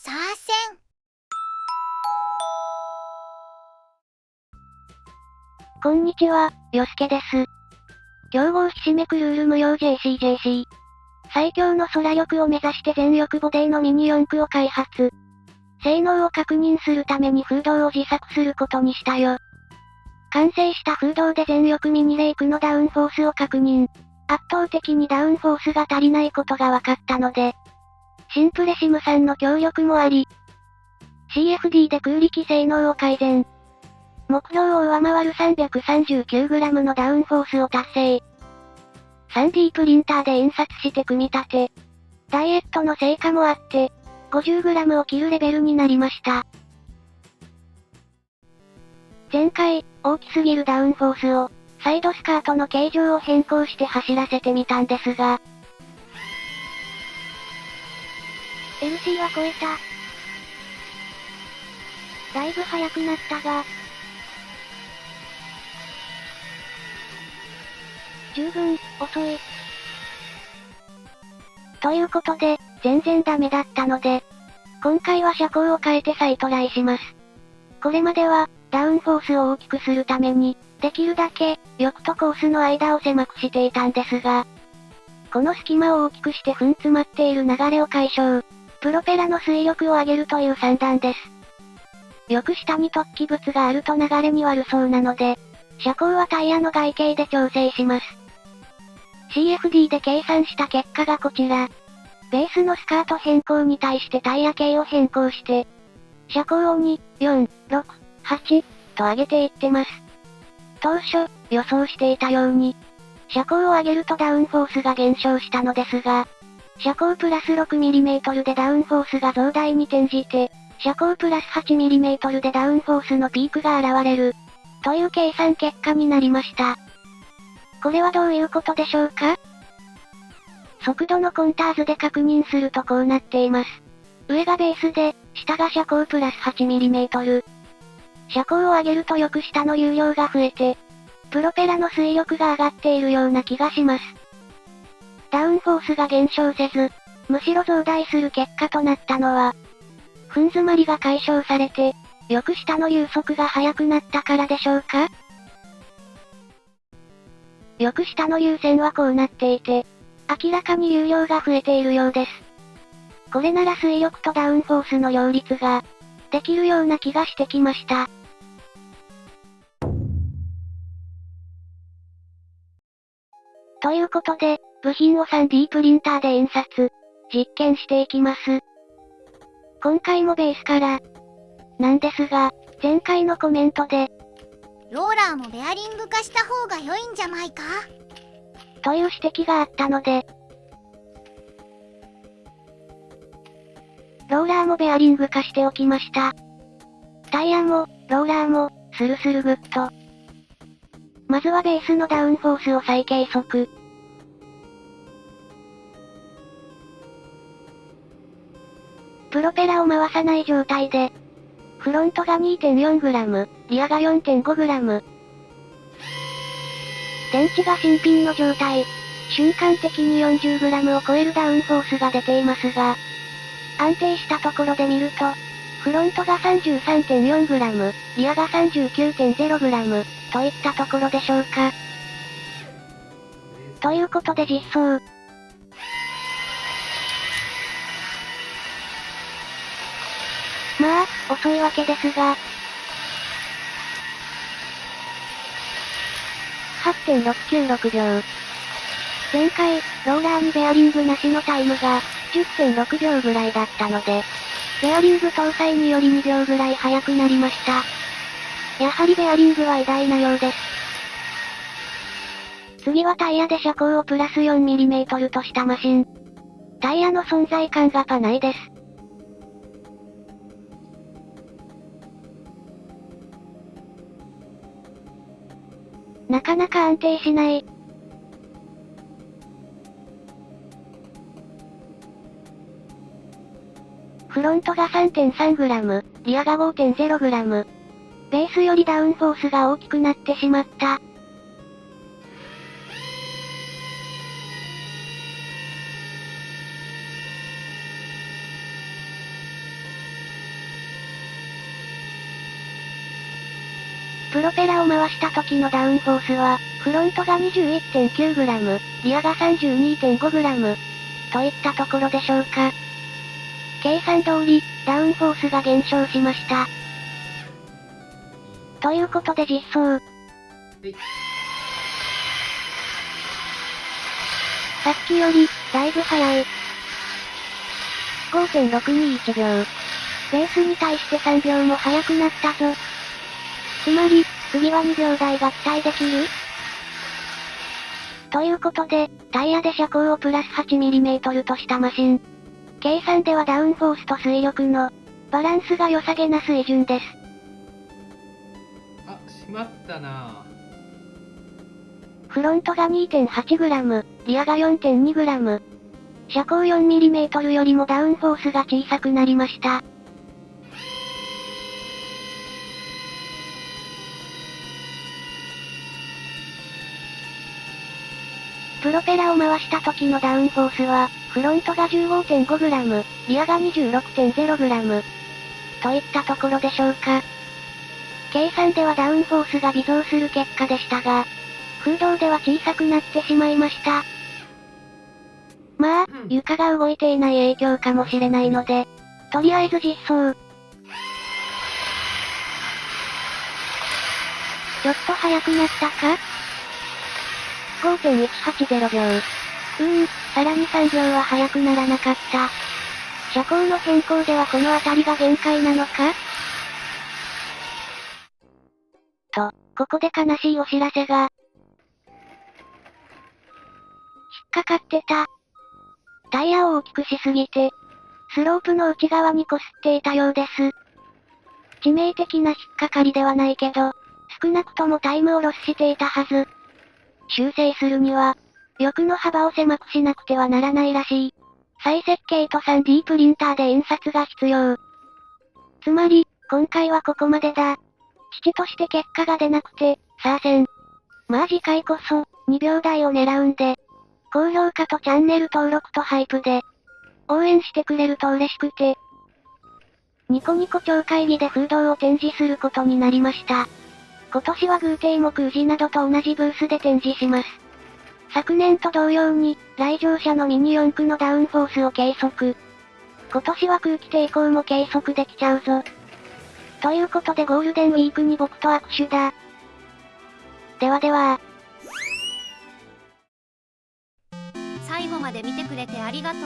サーセン。こんにちは、よすけです。競合ひしめくルール無用 JCJC。最強の空力を目指して全力ボディのミニ四駆を開発。性能を確認するために風洞を自作することにしたよ。完成した風洞で全力ミニレイクのダウンフォースを確認。圧倒的にダウンフォースが足りないことが分かったので、シンプレシムさんの協力もあり、CFD で空力性能を改善。目標を上回る 339g のダウンフォースを達成。3D プリンターで印刷して組み立て。ダイエットの成果もあって、50g を切るレベルになりました。前回、大きすぎるダウンフォースを、サイドスカートの形状を変更して走らせてみたんですが、LC は超えた。だいぶ速くなったが、十分、遅い。ということで、全然ダメだったので、今回は車高を変えて再トライします。これまでは、ダウンフォースを大きくするために、できるだけ、翼とコースの間を狭くしていたんですが、この隙間を大きくして踏ん詰まっている流れを解消。プロペラの推力を上げるという算段です。よく下に突起物があると流れに悪そうなので、車高はタイヤの外径で調整します。CFD で計算した結果がこちら。ベースのスカート変更に対してタイヤ径を変更して、車高を2、4、6、8と上げていってます。当初、予想していたように、車高を上げるとダウンフォースが減少したのですが、車高プラス 6mm でダウンフォースが増大に転じて、車高プラス 8mm でダウンフォースのピークが現れる、という計算結果になりました。これはどういうことでしょうか？速度のコンターズで確認するとこうなっています。上がベースで、下が車高プラス 8mm。車高を上げるとよく下の有量が増えて、プロペラの推力が上がっているような気がします。ダウンフォースが減少せず、むしろ増大する結果となったのは、踏ん詰まりが解消されて、よく下の流速が速くなったからでしょうか？よく下の流線はこうなっていて、明らかに流量が増えているようです。これなら推力とダウンフォースの両立が、できるような気がしてきました。ということで、部品を 3D プリンターで印刷、実験していきます。今回もベースから、なんですが、前回のコメントで、ローラーもベアリング化した方が良いんじゃないか？という指摘があったので、ローラーもベアリング化しておきました。タイヤも、ローラーも、スルスルグッと。まずはベースのダウンフォースを再計測。プロペラを回さない状態で、フロントが 2.4g、リアが 4.5g。電池が新品の状態。瞬間的に 40g を超えるダウンフォースが出ていますが、安定したところで見ると、フロントが 33.4g、リアが 39.0g、といったところでしょうか。ということで実装。まあ、遅いわけですが、8.696 秒。前回、ローラーにベアリングなしのタイムが、10.6 秒ぐらいだったので、ベアリング搭載により2秒ぐらい速くなりました。やはりベアリングは偉大なようです。次はタイヤで車高をプラス 4mm としたマシン。タイヤの存在感がパないです。なかなか安定しない。フロントが 3.3g、リアが 5.0g。ベースよりダウンフォースが大きくなってしまった。プロペラを回した時のダウンフォースは、フロントが 21.9g、リアが 32.5g。といったところでしょうか。計算通り、ダウンフォースが減少しました。ということで実装。さっきより、だいぶ早い。5.621 秒。ベースに対して3秒も速くなったぞ。つまり、次は2秒台が期待できる？ということで、タイヤで車高をプラス 8mm としたマシン。計算ではダウンフォースと推力のバランスが良さげな水準です。あ、しまったな。フロントが 2.8g、リアが 4.2g。車高 4mm よりもダウンフォースが小さくなりました。プロペラを回した時のダウンフォースは、フロントが 15.5g、リアが 26.0g。といったところでしょうか。計算ではダウンフォースが微増する結果でしたが、風洞では小さくなってしまいました。まあ、床が動いていない影響かもしれないので、とりあえず実装。ちょっと速くなったか？ 5.180 秒。さらに3秒は速くならなかった。車高の変更ではこの辺りが限界なのか？と、ここで悲しいお知らせが。引っかかってた。タイヤを大きくしすぎて、スロープの内側に擦っていたようです。致命的な引っかかりではないけど、少なくともタイムをロスしていたはず。修正するには、翼の幅を狭くしなくてはならないらしい。再設計と 3D プリンターで印刷が必要。つまり、今回はここまでだ。父として結果が出なくて、さあせん。まあ次回こそ、2秒台を狙うんで、高評価とチャンネル登録とハイプで、応援してくれると嬉しくて。ニコニコ超会議で風洞を展示することになりました。今年はグーテイもクージなどと同じブースで展示します。昨年と同様に、来場者のミニ四駆のダウンフォースを計測。今年は空気抵抗も計測できちゃうぞ。ということでゴールデンウィークに僕と握手だ。ではでは。最後まで見てくれてありがとう。